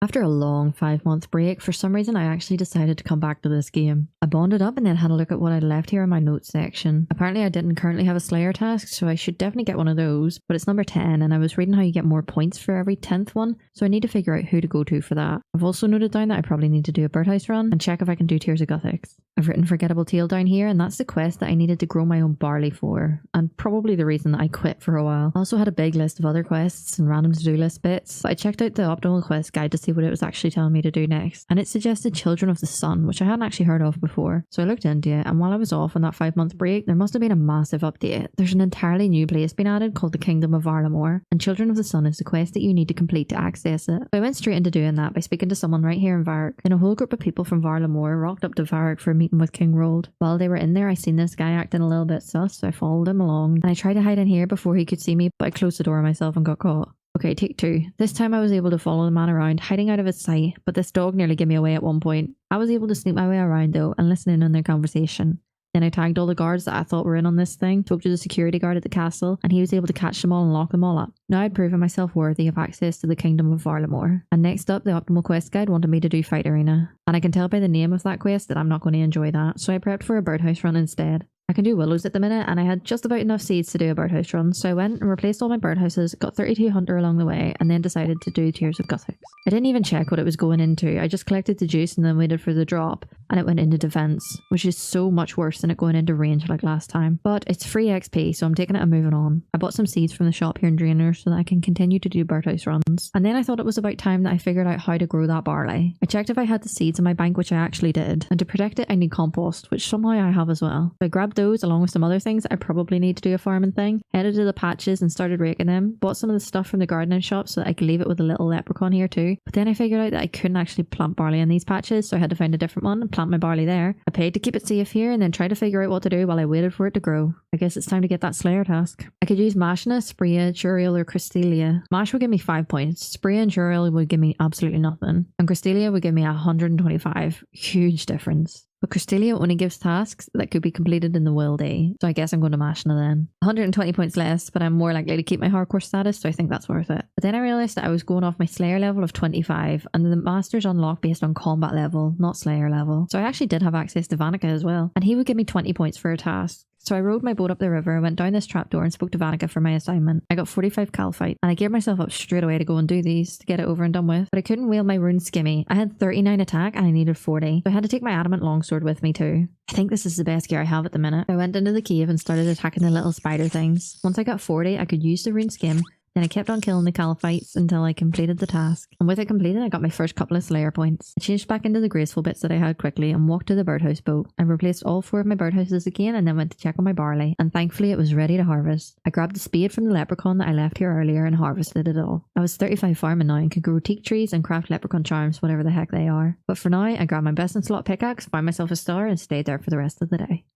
After a long 5-month break, for some reason I actually decided to come back to this game. I bonded up and then had a look at what I'd left here in my notes section. Apparently I didn't currently have a Slayer task, so I should definitely get one of those, but it's number 10 and I was reading how you get more points for every 10th one, so I need to figure out who to go to for that. I've also noted down that I probably need to do a birdhouse run and check if I can do Tears of Guthix. I've written Forgettable Tale down here, and that's the quest that I needed to grow my own barley for, and probably the reason that I quit for a while. I also had a big list of other quests and random to-do list bits, but I checked out the optimal quest guide to see what it was actually telling me to do next, and it suggested Children of the Sun, which I hadn't actually heard of before. So I looked into it, and while I was off on that 5-month break, there must have been a massive update. There's an entirely new place been added called the Kingdom of Varlamore, and Children of the Sun is the quest that you need to complete to access it. So I went straight into doing that by speaking to someone right here in Varric. Then a whole group of people from Varlamore rocked up to Varric for a meeting with King Rold. While they were in there, I seen this guy acting a little bit sus, so I followed him along, and I tried to hide in here before he could see me, but I closed the door myself and got caught. Okay, take 2. This time I was able to follow the man around, hiding out of his sight, but this dog nearly gave me away at one point. I was able to sneak my way around though and listen in on their conversation. Then I tagged all the guards that I thought were in on this thing, spoke to the security guard at the castle, and he was able to catch them all and lock them all up. Now I'd proven myself worthy of access to the Kingdom of Varlamore. And next up, the optimal quest guide wanted me to do Fight Arena. And I can tell by the name of that quest that I'm not going to enjoy that, so I prepped for a birdhouse run instead. I can do willows at the minute, and I had just about enough seeds to do a birdhouse run, so I went and replaced all my birdhouses, got 32 hunter along the way, and then decided to do Tears of Guthix. I didn't even check what it was going into, I just collected the juice and then waited for the drop, and it went into defense, which is so much worse than it going into range like last time. But it's free XP, so I'm taking it and moving on. I bought some seeds from the shop here in Draenor so that I can continue to do birdhouse runs, and then I thought it was about time that I figured out how to grow that barley. I checked if I had the seeds in my bank, which I actually did, and to protect it I need compost, which somehow I have as well. So I grabbed those along with some other things I probably need to do a farming thing, headed to the patches and started raking them, bought some of the stuff from the gardening shop so that I could leave it with a little leprechaun here too, but then I figured out that I couldn't actually plant barley in these patches, so I had to find a different one and plant my barley there. I paid to keep it safe here and then tried to figure out what to do while I waited for it to grow. I guess it's time to get that Slayer task. I could use Mashna, Sprea, Juriel or Crystalia. Mash would give me 5 points, Sprea and Juriel would give me absolutely nothing, and Crystalia would give me 125. Huge difference. But Crystalia only gives tasks that could be completed in the will day, so I guess I'm going to Mashna then. 120 points less, but I'm more likely to keep my hardcore status, so I think that's worth it. But then I realised that I was going off my Slayer level of 25, and the Masters unlock based on combat level, not Slayer level. So I actually did have access to Vanica as well, and he would give me 20 points for a task. So I rowed my boat up the river, went down this trapdoor and spoke to Vanica for my assignment. I got 45 calphite, and I geared myself up straight away to go and do these to get it over and done with. But I couldn't wield my rune skimmy. I had 39 attack and I needed 40. So I had to take my adamant longsword with me too. I think this is the best gear I have at the minute. I went into the cave and started attacking the little spider things. Once I got 40, I could use the rune skim. Then I kept on killing the calphites until I completed the task. And with it completed, I got my first couple of Slayer points. I changed back into the graceful bits that I had quickly and walked to the birdhouse boat. I replaced all 4 of my birdhouses again and then went to check on my barley. And thankfully it was ready to harvest. I grabbed the spade from the leprechaun that I left here earlier and harvested it all. I was 35 farming now and could grow teak trees and craft leprechaun charms, whatever the heck they are. But for now, I grabbed my best in slot pickaxe, found myself a star and stayed there for the rest of the day.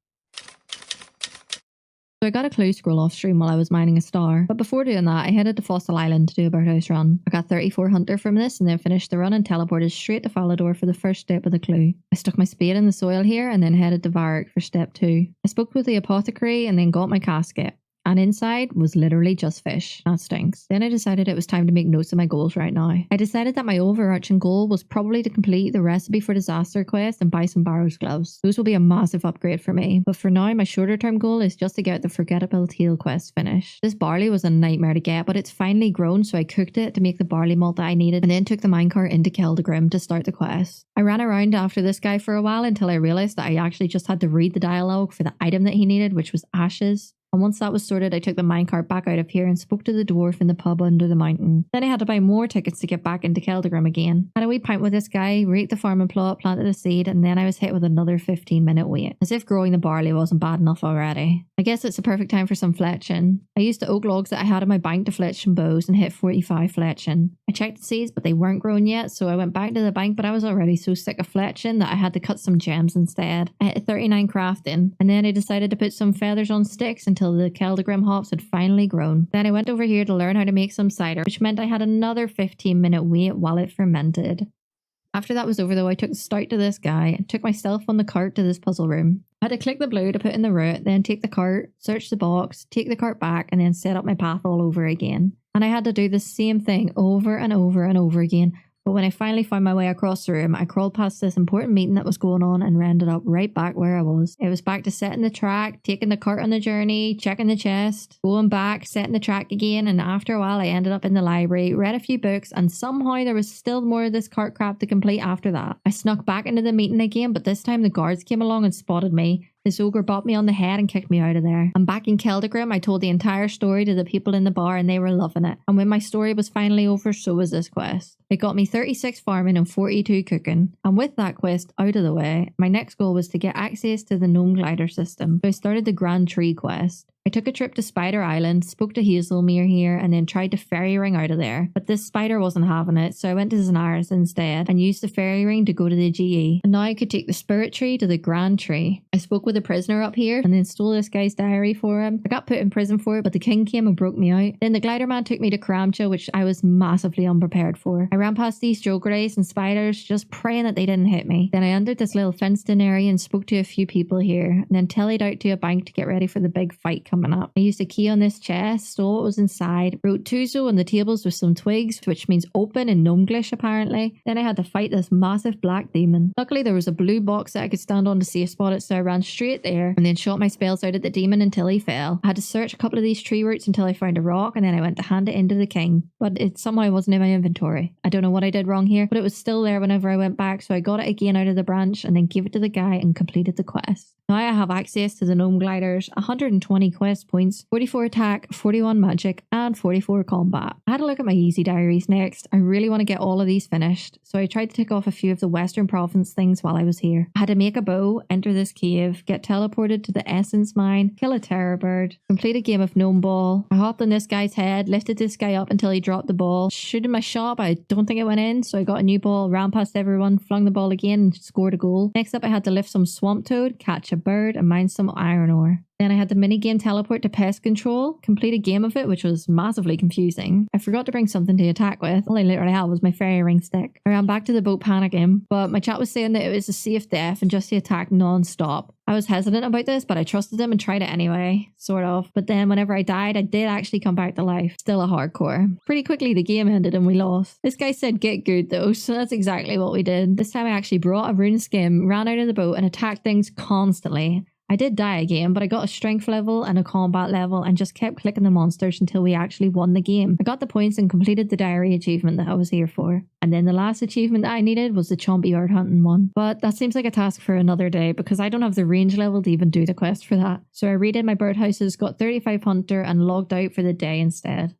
So I got a clue scroll off stream while I was mining a star, but before doing that I headed to Fossil Island to do a birdhouse run. I got 34 hunter from this and then finished the run and teleported straight to Falador for the first step of the clue. I stuck my spade in the soil here and then headed to Varric for step 2. I spoke with the apothecary and then got my casket. And inside was literally just fish. That stinks. Then I decided it was time to make notes of my goals right now. I decided that my overarching goal was probably to complete the recipe for disaster quest and buy some Barrow's gloves. Those will be a massive upgrade for me. But for now, my shorter term goal is just to get the Forgettable Tale quest finished. This barley was a nightmare to get, but it's finally grown, so I cooked it to make the barley malt that I needed and then took the minecart into Keldagrim to start the quest. I ran around after this guy for a while until I realised that I actually just had to read the dialogue for the item that he needed, which was ashes. And once that was sorted, I took the minecart back out of here and spoke to the dwarf in the pub under the mountain. Then I had to buy more tickets to get back into Keldagrim again. Had a wee pint with this guy, raked the farming plot, planted a seed, and then I was hit with another 15-minute wait. As if growing the barley wasn't bad enough already. I guess it's a perfect time for some fletching. I used the oak logs that I had in my bank to fletch some bows and hit 45 fletching. I checked the seeds, but they weren't grown yet, so I went back to the bank, but I was already so sick of fletching that I had to cut some gems instead. I hit 39 crafting, and then I decided to put some feathers on sticks until the Keldagrim hops had finally grown. Then I went over here to learn how to make some cider, which meant I had another 15-minute wait while it fermented. After that was over though, I took the stout to this guy and took myself on the cart to this puzzle room. I had to click the blue to put in the route, then take the cart, search the box, take the cart back, and then set up my path all over again. And I had to do the same thing over and over and over again, But when I finally found my way across the room, I crawled past this important meeting that was going on and ended up right back where I was. It was back to setting the track, taking the cart on the journey, checking the chest, going back, setting the track again, and after a while I ended up in the library, read a few books, and somehow there was still more of this cart crap to complete after that. I snuck back into the meeting again, but this time the guards came along and spotted me. This ogre bopped me on the head and kicked me out of there. I'm back in Keldagrim. I told the entire story to the people in the bar and they were loving it. And when my story was finally over, so was this quest. It got me 36 farming and 42 cooking. And with that quest out of the way, my next goal was to get access to the gnome glider system. So I started the Grand Tree quest. I took a trip to Spider Island, spoke to Hazelmere here, and then tried to ferry ring out of there. But this spider wasn't having it, so I went to Zanaris instead and used the ferry ring to go to the GE. And now I could take the Spirit Tree to the Grand Tree. I spoke with a prisoner up here and then stole this guy's diary for him. I got put in prison for it, but the king came and broke me out. Then the glider man took me to Karamja, which I was massively unprepared for. I ran past these jogerays and spiders, just praying that they didn't hit me. Then I entered this little fenced-in area and spoke to a few people here, and then tellied out to a bank to get ready for the big fight coming up. I used a key on this chest, stole what was inside, wrote Tuzo on the tables with some twigs, which means open in Gnomeglish apparently. Then I had to fight this massive black demon. Luckily there was a blue box that I could stand on to safe spot it, so I ran straight there and then shot my spells out at the demon until he fell. I had to search a couple of these tree roots until I found a rock, and then I went to hand it into the king. But it somehow wasn't in my inventory. I don't know what I did wrong here, but it was still there whenever I went back, so I got it again out of the branch and then gave it to the guy and completed the quest. Now I have access to the gnome gliders, 120 quest points, 44 attack, 41 magic, and 44 combat. I had a look at my easy diaries next. I really want to get all of these finished, so I tried to tick off a few of the Western Province things while I was here. I had to make a bow, enter this cave, get teleported to the Essence Mine, kill a terror bird, complete a game of gnome ball. I hopped on this guy's head, lifted this guy up until he dropped the ball, shooting my shot, but I don't think it went in, so I got a new ball, ran past everyone, flung the ball again, and scored a goal. Next up I had to lift some swamp toad, catch a bird, and mine some iron ore. Then I had the minigame teleport to pest control, complete a game of it, which was massively confusing. I forgot to bring something to attack with. All I literally had was my fairy ring stick. I ran back to the boat panicking, but my chat was saying that it was a safe death and just to attack non-stop. I was hesitant about this, but I trusted them and tried it anyway, sort of. But then whenever I died, I did actually come back to life. Still a hardcore. Pretty quickly the game ended and we lost. This guy said get good though, so that's exactly what we did. This time I actually brought a rune skim, ran out of the boat and attacked things constantly. I did die again, but I got a strength level and a combat level and just kept clicking the monsters until we actually won the game. I got the points and completed the diary achievement that I was here for. And then the last achievement that I needed was the chompy yard hunting one. But that seems like a task for another day because I don't have the range level to even do the quest for that. So I redid my birdhouses, got 35 hunter and logged out for the day instead.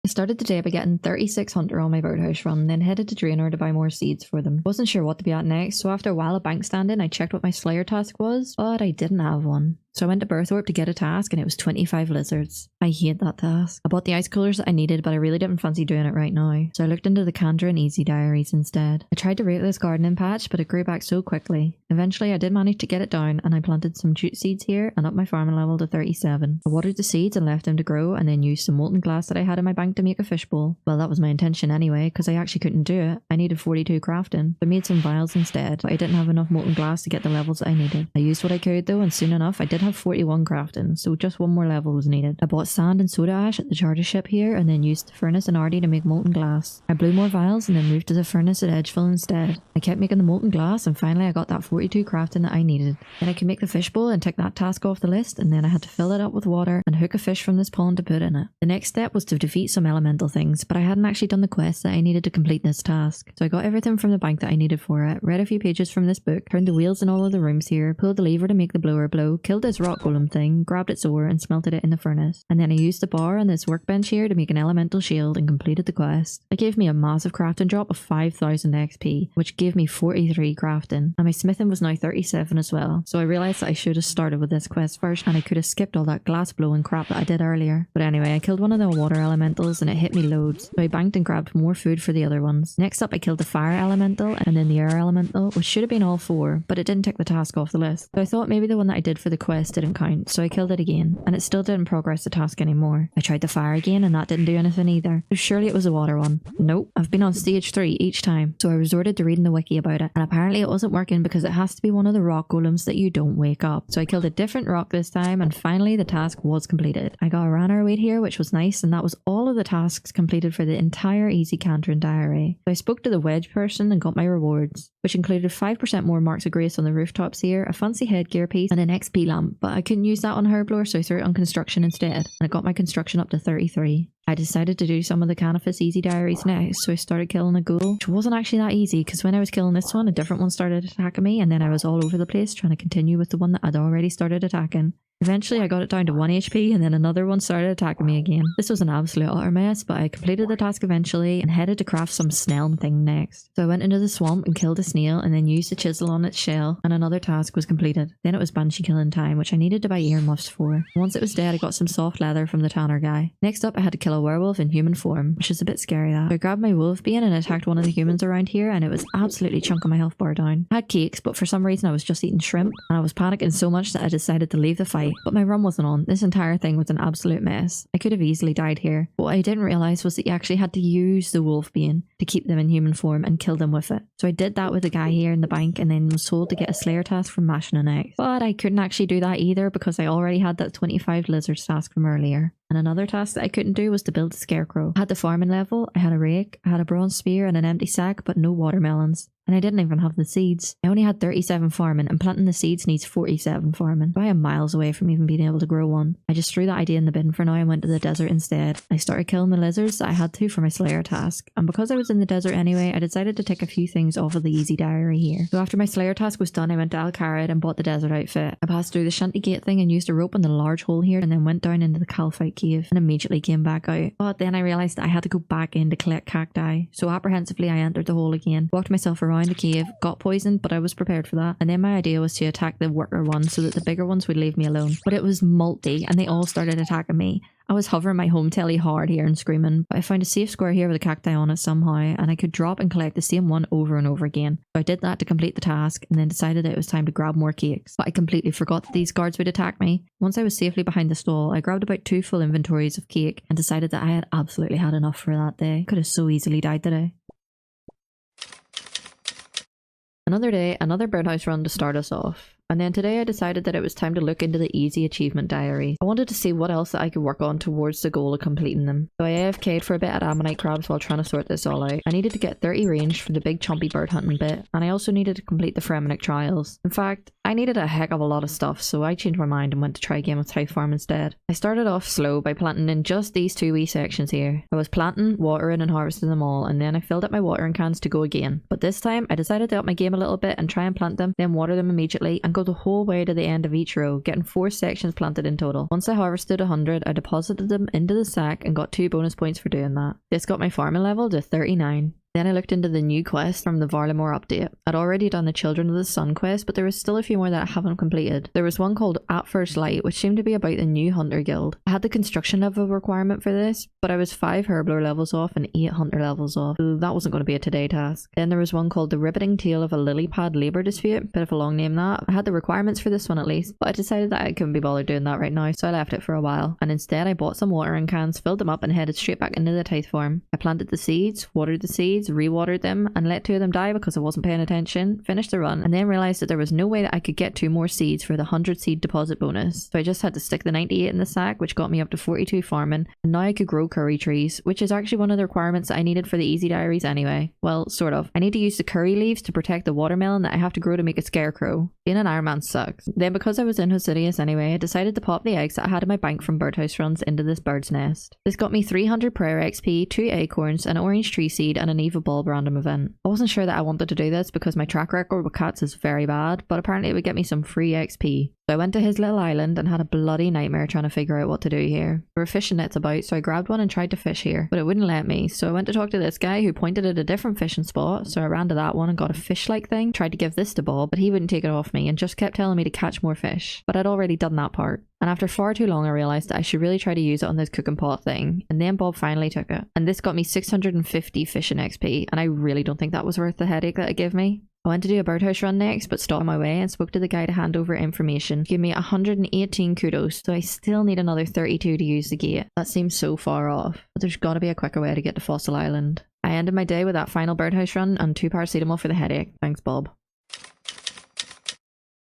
I started the day by getting 36 hunter on my birdhouse run, then headed to Draenor to buy more seeds for them. Wasn't sure what to be at next, so after a while of bank standing, I checked what my slayer task was, but I didn't have one. So I went to Birthorpe to get a task and it was 25 lizards. I hate that task. I bought the ice coolers that I needed, but I really didn't fancy doing it right now. So I looked into the Candra and Easy diaries instead. I tried to rake this gardening patch, but it grew back so quickly. Eventually I did manage to get it down and I planted some jute seeds here and up my farming level to 37. I watered the seeds and left them to grow and then used some molten glass that I had in my bank to make a fishbowl. Well, that was my intention anyway, because I actually couldn't do it. I needed 42 crafting. I made some vials instead, but I didn't have enough molten glass to get the levels that I needed. I used what I could though, and soon enough I did have 41 crafting, so just one more level was needed. I bought sand and soda ash at the charter ship here and then used the furnace and Ardy to make molten glass. I blew more vials and then moved to the furnace at Edgeville instead. I kept making the molten glass and finally I got that 42 crafting that I needed. Then I could make the fishbowl and tick that task off the list, and then I had to fill it up with water and hook a fish from this pond to put in it. The next step was to defeat some elemental things, but I hadn't actually done the quest that I needed to complete this task. So I got everything from the bank that I needed for it, read a few pages from this book, turned the wheels in all of the rooms here, pulled the lever to make the blower blow, killed this rock golem thing, grabbed its ore and smelted it in the furnace. And then I used the bar on this workbench here to make an elemental shield and completed the quest. It gave me a massive crafting drop of 5000 XP, which gave me 43 crafting. And my smithing was now 37 as well. So I realised that I should have started with this quest first and I could have skipped all that glass blowing crap that I did earlier. But anyway, I killed one of the water elementals and it hit me loads. So I banked and grabbed more food for the other ones. Next up I killed the fire elemental and then the air elemental, which should have been all 4, but it didn't tick the task off the list. So I thought maybe the one that I did for the quest OSRS didn't count, so I killed it again, and it still didn't progress the task anymore. I tried the fire again, and that didn't do anything either. So surely it was the water one. Nope, I've been on stage 3 each time, so I resorted to reading the wiki about it, and apparently it wasn't working because it has to be one of the rock golems that you don't wake up. So I killed a different rock this time, and finally the task was completed. I got a runner weight here, which was nice, and that was all of the tasks completed for the entire Easy Cantrin diary. So I spoke to the wedge person and got my rewards, which included 5% more marks of grace on the rooftops here, a fancy headgear piece, and an XP lamp, but I couldn't use that on Herblore, so I threw it on construction instead, and it got my construction up to 33. I decided to do some of the Canifus easy diaries next, so I started killing a ghoul, which wasn't actually that easy, because when I was killing this one, a different one started attacking me, and then I was all over the place trying to continue with the one that I'd already started attacking. Eventually I got it down to 1 HP, and then another one started attacking me again. This was an absolute utter mess, but I completed the task eventually and headed to craft some snail thing next. So I went into the swamp and killed a snail, and then used the chisel on its shell, and another task was completed. Then it was banshee killing time, which I needed to buy earmuffs for. Once it was dead, I got some soft leather from the tanner guy. Next up I had to kill a werewolf in human form, which is a bit scary that. So I grabbed my wolf bean and attacked one of the humans around here, and it was absolutely chunking my health bar down. I had cakes, but for some reason I was just eating shrimp, and I was panicking so much that I decided to leave the fight, but my run wasn't on. This entire thing was an absolute mess. I could have easily died here. What I didn't realise was that you actually had to use the wolf bean to keep them in human form and kill them with it. So I did that with the guy here in the bank, and then was told to get a slayer task from mashing an egg. But I couldn't actually do that either because I already had that 25 lizards task from earlier. And another task that I couldn't do was to build a scarecrow. I had the farming level, I had a rake, I had a bronze spear and an empty sack, but no watermelons. And I didn't even have the seeds. I only had 37 farming, and planting the seeds needs 47 farming. I am miles away from even being able to grow one. I just threw that idea in the bin for now and went to the desert instead. I started killing the lizards that I had to for my slayer task, and because I was in the desert anyway, I decided to take a few things off of the easy diary here. So after my slayer task was done, I went to Alcarid and bought the desert outfit. I passed through the shanty gate thing and used a rope in the large hole here, and then went down into the Calphite cave and immediately came back out. But then I realised that I had to go back in to collect cacti, so apprehensively I entered the hole again, walked myself around the cave, got poisoned, but I was prepared for that, and then my idea was to attack the worker ones so that the bigger ones would leave me alone. But it was multi, and they all started attacking me. I was hovering my home telly hard here and screaming, but I found a safe square here with a cacti on it somehow, and I could drop and collect the same one over and over again. So I did that to complete the task, and then decided that it was time to grab more cakes. But I completely forgot that these guards would attack me. Once I was safely behind the stall, I grabbed about 2 full inventories of cake, and decided that I had absolutely had enough for that day. Could have so easily died today. Another day, another birdhouse run to start us off. And then today I decided that it was time to look into the easy achievement diary. I wanted to see what else that I could work on towards the goal of completing them. So I AFK'd for a bit at ammonite crabs while trying to sort this all out. I needed to get 30 range for the big chompy bird hunting bit, and I also needed to complete the Fremenic trials. In fact, I needed a heck of a lot of stuff, so I changed my mind and went to try a game of Tithe Farm instead. I started off slow by planting in just these 2 wee sections here. I was planting, watering and harvesting them all, and then I filled up my watering cans to go again. But this time I decided to up my game a little bit and try and plant them, then water them immediately, and go the whole way to the end of each row, getting 4 sections planted in total. Once I harvested 100, I deposited them into the sack and got 2 bonus points for doing that. This got my farming level to 39. Then I looked into the new quest from the Varlamore update. I'd already done the Children of the Sun quest, but there was still a few more that I haven't completed. There was one called At First Light, which seemed to be about the new Hunter Guild. I had the construction level requirement for this, but I was 5 Herblore levels off and 8 Hunter levels off, so that wasn't going to be a today task. Then there was one called The Riveting Tale of a Lily Pad Labour Dispute, bit of a long name that. I had the requirements for this one at least, but I decided that I couldn't be bothered doing that right now, so I left it for a while. And instead I bought some watering cans, filled them up and headed straight back into the Tithe Farm. I planted the seeds, watered the seeds, re-watered them, and let 2 of them die because I wasn't paying attention, finished the run, and then realised that there was no way that I could get 2 more seeds for the 100 seed deposit bonus. So I just had to stick the 98 in the sack, which got me up to 42 farming, and now I could grow curry trees, which is actually one of the requirements that I needed for the easy diaries anyway. Well, sort of. I need to use the curry leaves to protect the watermelon that I have to grow to make a scarecrow. Being an ironman sucks. Then because I was in Hosidius anyway, I decided to pop the eggs that I had in my bank from birdhouse runs into this bird's nest. This got me 300 prayer XP, 2 acorns, an orange tree seed, and an Eva bulb random event. I wasn't sure that I wanted to do this because my track record with cats is very bad, but apparently it would get me some free XP. So I went to his little island and had a bloody nightmare trying to figure out what to do here. There were fishing nets about, so I grabbed one and tried to fish here, but it wouldn't let me, so I went to talk to this guy who pointed at a different fishing spot, so I ran to that one and got a fish-like thing, tried to give this to Bob, but he wouldn't take it off me and just kept telling me to catch more fish, but I'd already done that part. And after far too long I realised that I should really try to use it on this cooking pot thing, and then Bob finally took it. And this got me 650 fishing XP, and I really don't think that was worth the headache that it gave me. I went to do a birdhouse run next, but stopped on my way and spoke to the guy to hand over information. He gave me 118 kudos, so I still need another 32 to use the gate. That seems so far off, but there's got to be a quicker way to get to Fossil Island. I ended my day with that final birdhouse run and 2 paracetamol for the headache. Thanks, Bob.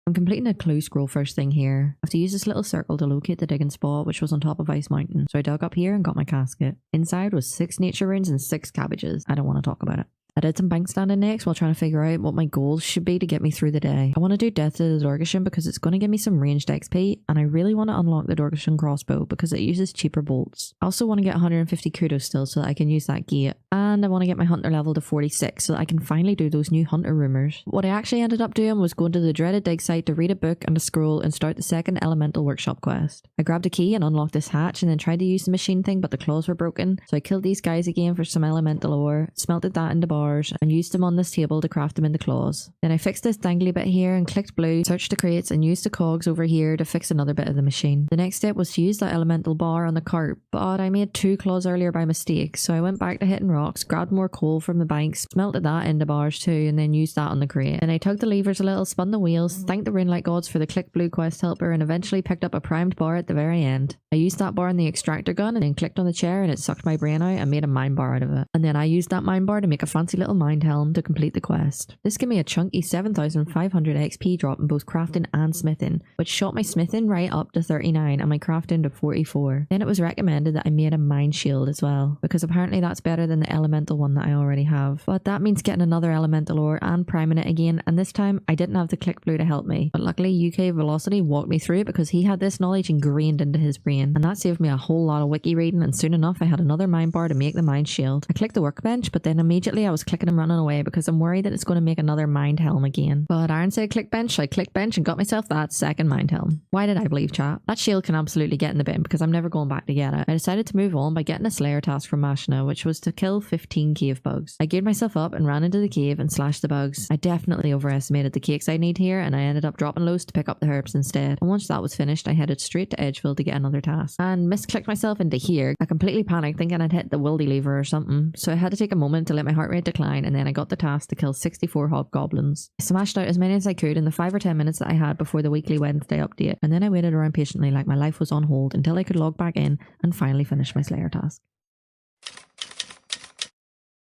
I'm completing a clue scroll first thing here. I have to use this little circle to locate the digging spot, which was on top of Ice Mountain. So I dug up here and got my casket. Inside was 6 nature runes and 6 cabbages. I don't want to talk about it. I did some bank standing next while trying to figure out what my goals should be to get me through the day. I want to do Death to the Dorgashin because it's going to give me some ranged XP, and I really want to unlock the Dorgashin crossbow because it uses cheaper bolts. I also want to get 150 kudos still so that I can use that gate, and I want to get my hunter level to 46 so that I can finally do those new hunter rumors. What I actually ended up doing was going to the dreaded dig site to read a book and a scroll and start the second elemental workshop quest. I grabbed a key and unlocked this hatch and then tried to use the machine thing, but the claws were broken, so I killed these guys again for some elemental ore, smelted that into bars, and used them on this table to craft them into claws. Then I fixed this dangly bit here and clicked blue, searched the crates and used the cogs over here to fix another bit of the machine. The next step was to use that elemental bar on the cart, but I made 2 claws earlier by mistake, so I went back to hitting rocks, grabbed more coal from the banks, smelted that into bars too, and then used that on the crate. Then I tugged the levers a little, spun the wheels, thanked the runelight gods for the click blue quest helper, and eventually picked up a primed bar at the very end. I used that bar in the extractor gun and then clicked on the chair and it sucked my brain out and made a mine bar out of it. And then I used that mine bar to make a fancy little mind helm to complete the quest. This gave me a chunky 7,500 XP drop in both crafting and smithing, which shot my smithing right up to 39 and my crafting to 44. Then it was recommended that I made a mine shield as well, because apparently that's better than the elemental one that I already have. But that means getting another elemental ore and priming it again, and this time I didn't have the click blue to help me. But luckily UK Velocity walked me through it because he had this knowledge ingrained into his brain, and that saved me a whole lot of wiki reading, and soon enough I had another mine bar to make the mine shield. I clicked the workbench, but then immediately I was clicking and running away because I'm worried that it's going to make another mind helm again. But Aaron said click bench, so I clicked bench and got myself that second mind helm. Why did I believe, chat? That shield can absolutely get in the bin because I'm never going back to get it. I decided to move on by getting a slayer task from Mashna, which was to kill 15 cave bugs. I geared myself up and ran into the cave and slashed the bugs. I definitely overestimated the cakes I need here, and I ended up dropping lows to pick up the herbs instead. And once that was finished, I headed straight to Edgeville to get another task. And misclicked myself into here. I completely panicked thinking I'd hit the wildy lever or something, so I had to take a moment to let my heart rate decline, and then I got the task to kill 64 hobgoblins. I smashed out as many as I could in the 5 or 10 minutes that I had before the weekly Wednesday update, and then I waited around patiently like my life was on hold until I could log back in and finally finish my slayer task.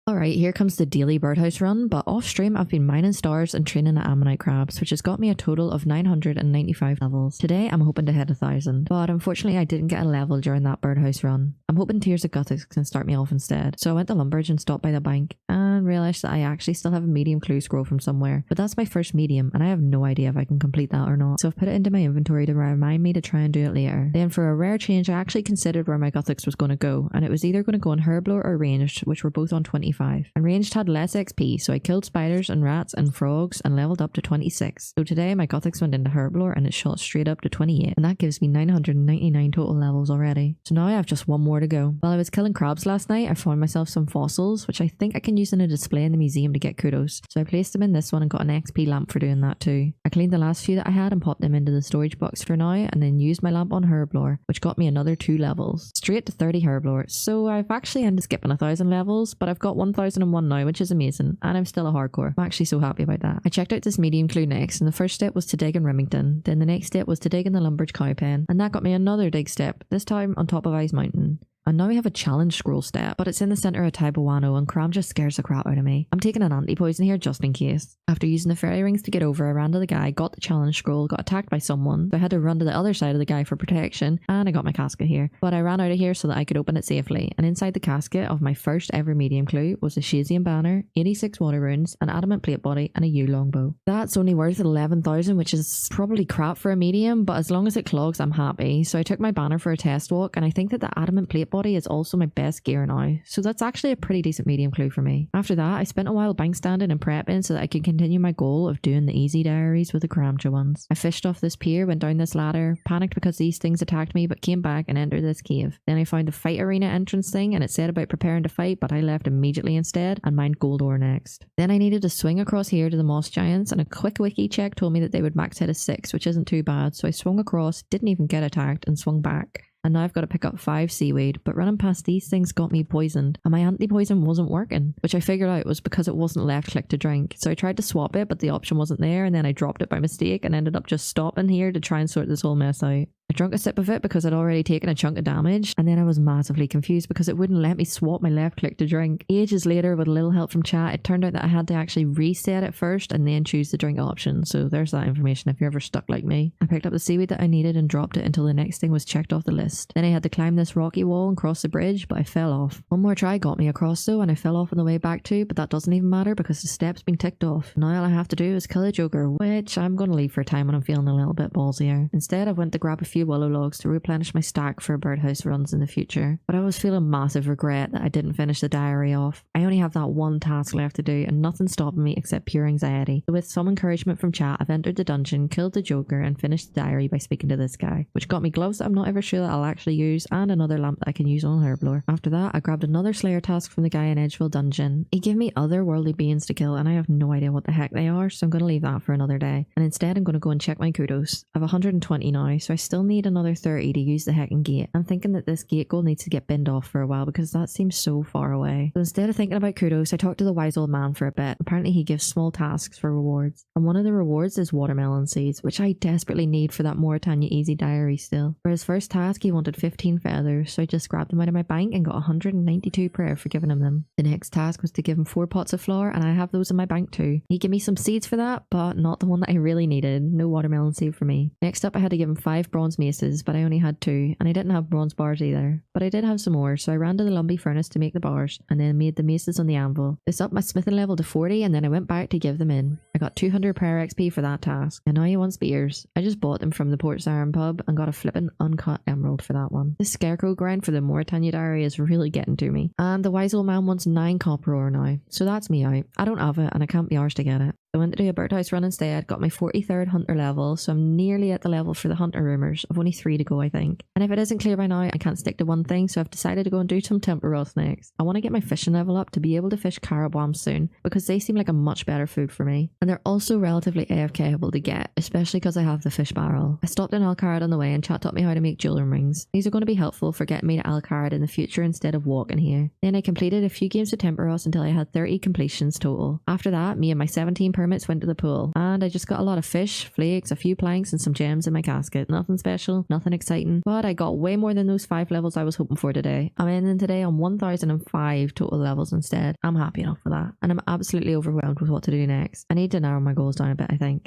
Alright, here comes the daily birdhouse run, but off stream I've been mining stars and training at ammonite crabs, which has got me a total of 995 levels. Today I'm hoping to hit 1,000, but unfortunately I didn't get a level during that birdhouse run. I'm hoping Tears of Guthix can start me off instead. So I went to Lumbridge and stopped by the bank and realised that I actually still have a medium clue scroll from somewhere, but that's my first medium and I have no idea if I can complete that or not. So I've put it into my inventory to remind me to try and do it later. Then for a rare change I actually considered where my Guthix was going to go, and it was either going to go in herblore or ranged, which were both on 25. And ranged had less XP, so I killed spiders and rats and frogs and leveled up to 26. So today my Guthix went into herblore and it shot straight up to 28, and that gives me 999 total levels already. So now I have just one more to go. While I was killing crabs last night, I found myself some fossils, which I think I can use in a display in the museum to get kudos. So I placed them in this one and got an XP lamp for doing that too. I cleaned the last few that I had and popped them into the storage box for now, and then used my lamp on herblore, which got me another 2 levels. Straight to 30 herblore. So I've actually ended up skipping 1,000 levels, but I've got 1,001 now, which is amazing, and I'm still a hardcore. I'm actually so happy about that. I checked out this medium clue next, and the first step was to dig in Remington. Then the next step was to dig in the Lumbridge cow pen, and that got me another dig step, this time on top of Ice Mountain. And now we have a challenge scroll step, but it's in the centre of Taibuano and karamja scares the crap out of me. I'm taking an anti-poison here just in case. After using the fairy rings to get over, I ran to the guy, got the challenge scroll, got attacked by someone, so I had to run to the other side of the guy for protection, and I got my casket here. But I ran out of here so that I could open it safely, and inside the casket of my first ever medium clue was a Shazian banner, 86 water runes, an adamant plate body, and a yew longbow. That's only worth 11,000, which is probably crap for a medium, but as long as it clogs, I'm happy. So I took my banner for a test walk, and I think that the adamant plate body is also my best gear now, so that's actually a pretty decent medium clue for me. After that, I spent a while bank standing and prepping so that I could continue my goal of doing the easy diaries with the karamja ones. I fished off this pier, went down this ladder, panicked because these things attacked me, but came back and entered this cave. Then I found the fight arena entrance thing, and it said about preparing to fight, but I left immediately instead and mined gold ore next. Then I needed to swing across here to the moss giants, and a quick wiki check told me that they would max hit a 6, which isn't too bad, so I swung across, didn't even get attacked, and swung back. and now I've got to pick up 5 seaweed, but running past these things got me poisoned, and my anti-poison wasn't working, which I figured out was because it wasn't left click to drink. So I tried to swap it, but the option wasn't there, and then I dropped it by mistake and ended up just stopping here to try and sort this whole mess out. I drank a sip of it because I'd already taken a chunk of damage, and then I was massively confused because it wouldn't let me swap my left click to drink. Ages later, with a little help from chat, it turned out that I had to actually reset it first and then choose the drink option, so there's that information if you're ever stuck like me. I picked up the seaweed that I needed and dropped it until the next thing was checked off the list. Then I had to climb this rocky wall and cross the bridge, but I fell off. One more try got me across though, and I fell off on the way back too, but that doesn't even matter because the step's been ticked off. Now all I have to do is kill a joker, which I'm going to leave for a time when I'm feeling a little bit ballsier. Instead, I went to grab a few willow logs to replenish my stack for birdhouse runs in the future, but I was feeling massive regret that I didn't finish the diary off. I only have that one task left to do and nothing's stopping me except pure anxiety. So with some encouragement from chat, I've entered the dungeon, killed the joker and finished the diary by speaking to this guy, which got me gloves that I'm not ever sure that I'll actually use and another lamp that I can use on herblore. After that, I grabbed another slayer task from the guy in Edgeville dungeon. He gave me other worldly beings to kill and I have no idea what the heck they are, so I'm going to leave that for another day, and instead I'm going to go and check my kudos. I have 120 now, so I still need another 30 to use the heckin' gate. I'm thinking that this gate goal needs to get binned off for a while because that seems so far away. So instead of thinking about kudos, I talked to the wise old man for a bit. Apparently he gives small tasks for rewards, and one of the rewards is watermelon seeds, which I desperately need for that Mauritania easy diary still. For his first task he wanted 15 feathers, so I just grabbed them out of my bank and got 192 prayer for giving him them. The next task was to give him 4 pots of flour, and I have those in my bank too. He gave me some seeds for that, but not the one that I really needed. No watermelon seed for me. Next up I had to give him 5 bronze maces, but I only had 2, and I didn't have bronze bars either, but I did have some more, so I ran to the lumpy furnace to make the bars and then made the maces on the anvil. This upped my smithing level to 40, and then I went back to give them in. I got 200 prayer XP for that task, and now he wants spears. I just bought them from the Port Siren pub and got a flippin' uncut emerald for that one. This scarecrow grind for the Mauritania diary is really getting to me, and the wise old man wants 9 copper ore now, so that's me out. I don't have it and I can't be arsed to get it. I went to do a birdhouse run instead, got my 43rd hunter level, so I'm nearly at the level for the hunter rumours. I've only 3 to go I think. And if it isn't clear by now, I can't stick to one thing, so I've decided to go and do some temper ross next. I want to get my fishing level up to be able to fish carabwams soon, because they seem like a much better food for me. And they're also relatively AFK-able to get, especially because I have the fish barrel. I stopped in Alcarad on the way and chat taught me how to make jewelry rings. These are going to be helpful for getting me to Alcarad in the future instead of walking here. Then I completed a few games of temper ross until I had 30 completions total. After that, me and my 17 permits went to the pool, and I just got a lot of fish, flakes, a few planks and some gems in my casket. Nothing special, nothing exciting, but I got way more than those 5 levels I was hoping for today. I'm ending today on 1005 total levels instead. I'm happy enough with that, and I'm absolutely overwhelmed with what to do next. I need to narrow my goals down a bit I think.